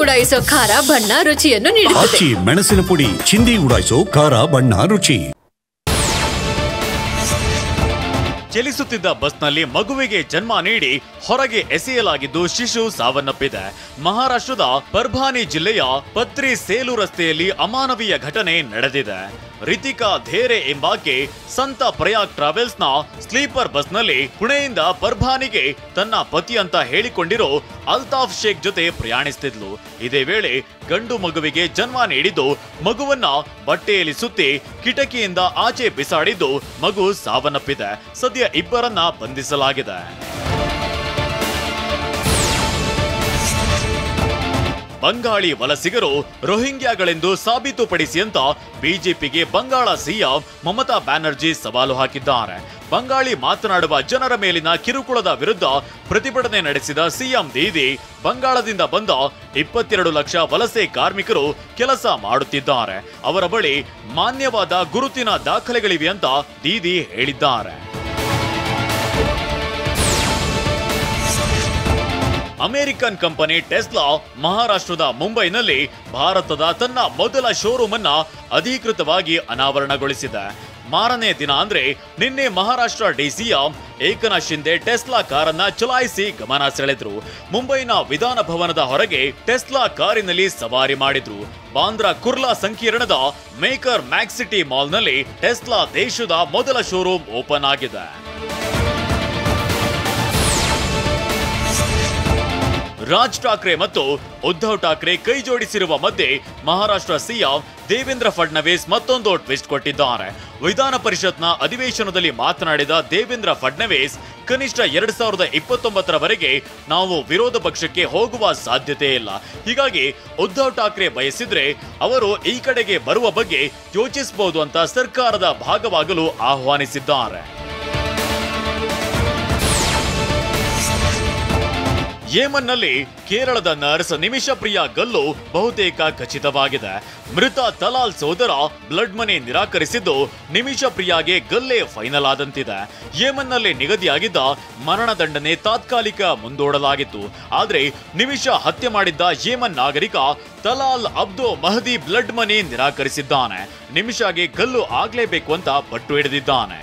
ಉಡಾಯಿಸೋ ಖಾರ ಬಣ್ಣ ರುಚಿಯನ್ನು ನೀಡುತ್ತದೆ. ಮೆಣಸಿನ ಪುಡಿ ಚಿಂದಿ ಉಡಾಯಿಸೋ ಖಾರ ಬಣ್ಣ ರುಚಿ. ಚಲಿಸುತ್ತಿದ್ದ ಬಸ್ನಲ್ಲಿ ಮಗುವಿಗೆ ಜನ್ಮ ನೀಡಿ ಹೊರಗೆ ಎಸೆಯಲಾಗಿದ್ದು ಶಿಶು ಸಾವನ್ನಪ್ಪಿದೆ. ಮಹಾರಾಷ್ಟ್ರದ ಪರ್ಭಾನಿ ಜಿಲ್ಲೆಯ ಪತ್ರಿ ಸೇಲು ರಸ್ತೆಯಲ್ಲಿ ಅಮಾನವೀಯ ಘಟನೆ ನಡೆದಿದೆ. ರಿತಿಕಾ ಧೇರೆ ಎಂಬಾಕೆ ಸಂತ ಪ್ರಯಾಗ್ ಟ್ರಾವೆಲ್ಸ್ನ ಸ್ಲೀಪರ್ ಬಸ್ನಲ್ಲಿ ಪುಣೆಯಿಂದ ಪರ್ಭಾನಿಗೆ ತನ್ನ ಪತಿ ಅಂತ ಹೇಳಿಕೊಂಡಿರೋ ಅಲ್ತಾಫ್ ಶೇಖ್ ಜೊತೆ ಪ್ರಯಾಣಿಸುತ್ತಿದ್ಲು. ಇದೇ ವೇಳೆ ಗಂಡು ಮಗುವಿಗೆ ಜನ್ಮ ನೀಡಿದ್ದು ಮಗುವನ್ನ ಬಟ್ಟೆಯಲ್ಲಿ ಸುತ್ತಿ ಕಿಟಕಿಯಿಂದ ಆಚೆ ಬಿಸಾಡಿದ್ದು ಮಗು ಸಾವನ್ನಪ್ಪಿದೆ. ಸದ್ಯ ಇಬ್ಬರನ್ನ ಬಂಧಿಸಲಾಗಿದೆ. ಬಂಗಾಳಿ ವಲಸಿಗರು ರೋಹಿಂಗ್ಯಾಗಳೆಂದು ಸಾಬೀತುಪಡಿಸಿ ಅಂತ ಬಿಜೆಪಿಗೆ ಬಂಗಾಳ ಸಿಎಂ ಮಮತಾ ಬ್ಯಾನರ್ಜಿ ಸವಾಲು ಹಾಕಿದ್ದಾರೆ. ಬಂಗಾಳಿ ಮಾತನಾಡುವ ಜನರ ಮೇಲಿನ ಕಿರುಕುಳದ ವಿರುದ್ಧ ಪ್ರತಿಭಟನೆ ನಡೆಸಿದ ಸಿಎಂ ದೀದಿ, ಬಂಗಾಳದಿಂದ ಬಂದ 22 ಲಕ್ಷ ವಲಸೆ ಕಾರ್ಮಿಕರು ಕೆಲಸ ಮಾಡುತ್ತಿದ್ದಾರೆ, ಅವರ ಬಳಿ ಮಾನ್ಯವಾದ ಗುರುತಿನ ದಾಖಲೆಗಳಿವೆ ಅಂತ ದೀದಿ ಹೇಳಿದ್ದಾರೆ. ಅಮೆರಿಕನ್ ಕಂಪನಿ ಟೆಸ್ಲಾ ಮಹಾರಾಷ್ಟ್ರದ ಮುಂಬೈನಲ್ಲಿ ಭಾರತದ ತನ್ನ ಮೊದಲ ಶೋರೂಮ್ ಅನ್ನ ಅಧಿಕೃತವಾಗಿ ಅನಾವರಣಗೊಳಿಸಿದೆ. ಮಾರನೇ ದಿನ ಅಂದ್ರೆ ನಿನ್ನೆ ಮಹಾರಾಷ್ಟ್ರ ಡಿಸಿಎಂ ಏಕನಾಥ್ ಶಿಂದೆ ಟೆಸ್ಲಾ ಕಾರನ್ನ ಚಲಾಯಿಸಿ ಗಮನ ಸೆಳೆದ್ರು. ಮುಂಬೈನ ವಿಧಾನ ಭವನದ ಹೊರಗೆ ಟೆಸ್ಲಾ ಕಾರಿನಲ್ಲಿ ಸವಾರಿ ಮಾಡಿದ್ರು. ಬಾಂದ್ರಾ ಕುರ್ಲಾ ಸಂಕೀರ್ಣದ ಮೇಕರ್ ಮ್ಯಾಕ್ಸ್ ಸಿಟಿ ಮಾಲ್ನಲ್ಲಿ ಟೆಸ್ಲಾ ದೇಶದ ಮೊದಲ ಶೋರೂಮ್ ಓಪನ್ ಆಗಿದೆ. ರಾಜ್ ಠಾಕ್ರೆ ಮತ್ತು ಉದ್ಧವ್ ಠಾಕ್ರೆ ಕೈ ಜೋಡಿಸಿರುವ ಮಧ್ಯೆ ಮಹಾರಾಷ್ಟ್ರ ಸಿಎಂ ದೇವೇಂದ್ರ ಫಡ್ನವೀಸ್ ಮತ್ತೊಂದು ಟ್ವಿಸ್ಟ್ ಕೊಟ್ಟಿದ್ದಾರೆ. ವಿಧಾನ ಪರಿಷತ್ನ ಅಧಿವೇಶನದಲ್ಲಿ ಮಾತನಾಡಿದ ದೇವೇಂದ್ರ ಫಡ್ನವೀಸ್, ಕನಿಷ್ಠ 2029ರವರೆಗೆ ನಾವು ವಿರೋಧ ಪಕ್ಷಕ್ಕೆ ಹೋಗುವ ಸಾಧ್ಯತೆ ಇಲ್ಲ. ಹೀಗಾಗಿ ಉದ್ಧವ್ ಠಾಕ್ರೆ ಬಯಸಿದ್ರೆ ಅವರು ಈ ಕಡೆಗೆ ಬರುವ ಬಗ್ಗೆ ಯೋಚಿಸಬಹುದು ಅಂತ ಸರ್ಕಾರದ ಭಾಗವಾಗಲು ಆಹ್ವಾನಿಸಿದ್ದಾರೆ. ಯೆಮನ್ನಲ್ಲಿ ಕೇರಳದ ನರ್ಸ್ ನಿಮಿಷ ಪ್ರಿಯಾ ಗಲ್ಲು ಬಹುತೇಕ ಖಚಿತವಾಗಿದೆ. ಮೃತ ತಲಾಲ್ ಸೋದರ ಬ್ಲಡ್ ಮನಿ ನಿರಾಕರಿಸಿದ್ದು ನಿಮಿಷ ಪ್ರಿಯಾಗೆ ಗಲ್ಲೇ ಫೈನಲ್ ಆದಂತಿದೆ. ಯೆಮನ್ನಲ್ಲಿ ನಿಗದಿಯಾಗಿದ್ದ ಮರಣದಂಡನೆ ತಾತ್ಕಾಲಿಕ ಮುಂದೂಡಲಾಗಿತ್ತು. ಆದ್ರೆ ನಿಮಿಷ ಹತ್ಯೆ ಮಾಡಿದ್ದ ಯೆಮನ್ ನಾಗರಿಕ ತಲಾಲ್ ಅಬ್ದೋ ಮಹದಿ ಬ್ಲಡ್ ಮನಿ ನಿರಾಕರಿಸಿದ್ದಾನೆ. ನಿಮಿಷಗೆ ಗಲ್ಲು ಆಗ್ಲೇಬೇಕು ಅಂತ ಪಟ್ಟು ಹಿಡಿದಿದ್ದಾನೆ.